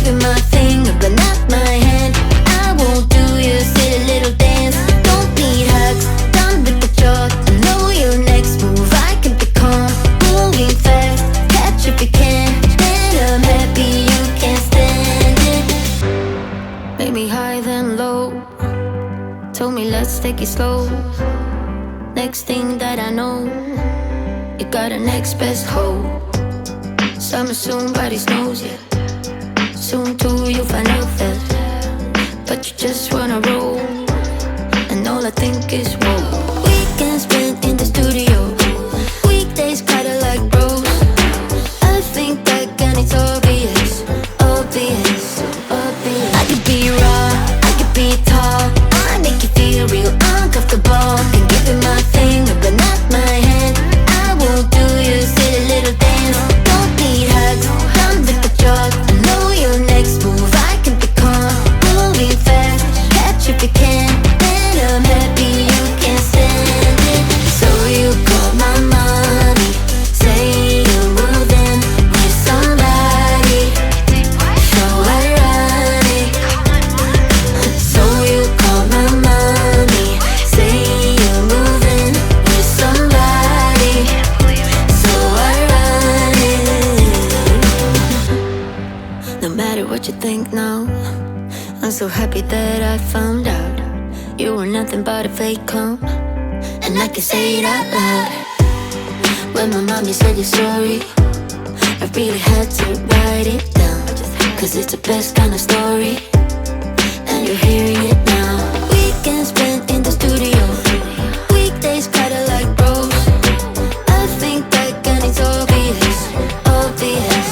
give you my finger but not my hand. I won't do your silly little dance. Don't need hugs, done with the job. I know your next move, I can be calm. Moving fast, catch if you can. And I'm happy you can't stand it. Made me high then low, told me let's take it slow. Next thing that I know, you got a next best hoe. Summer soon, body snows, yeah. Soon too you'll find out that, but you just wanna roll, and all I think is whoa. Weekends spent in the studio, weekdays kinda like bros. I think back and it's obvious, obvious, obvious. I could be raw, I could be tall, I make you feel real uncomfortable. Can give you my finger but not my hand. I won't do your silly little dance. Don't need hugs, done with the job. I know your next move, I can be calm. Moving fast, catch if you can. And I'm happy you can't stand it. So you call my mommy, say you're moving with somebody. So ironic. So you call my mommy, say you're moving with somebody. So ironic. No matter what you think now, I'm so happy that I found out you were nothing but a fake clone, and I can say it out loud. When my mommy said you're sorry, I really had to write it down, cause it's the best kind of story, and you're hearing it now. Weekends spent in the studio, weekdays kinda like bros. I think back and it's obvious, obvious,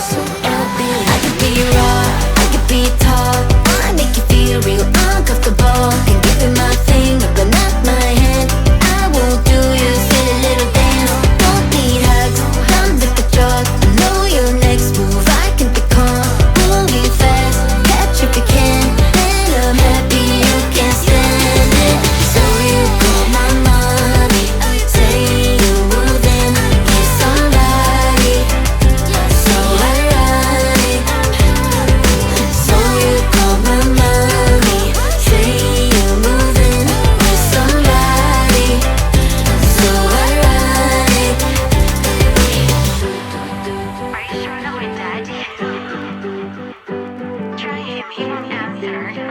obvious. I could be raw, I could be tall, I make you feel real uncomfortable. Can give you my finger but not my hand. I won't do your silly little dance. Don't need hugs, done with the job. I know your next move, I can be calm. Moving fast, catch if you can. And I'm happy you can't stand it. So you call my mommy, say you're moving with somebody. So ironic. So you call my mommy, say you're moving with somebody. So ironic. Are you sure not with daddy? Try him, he won't answer.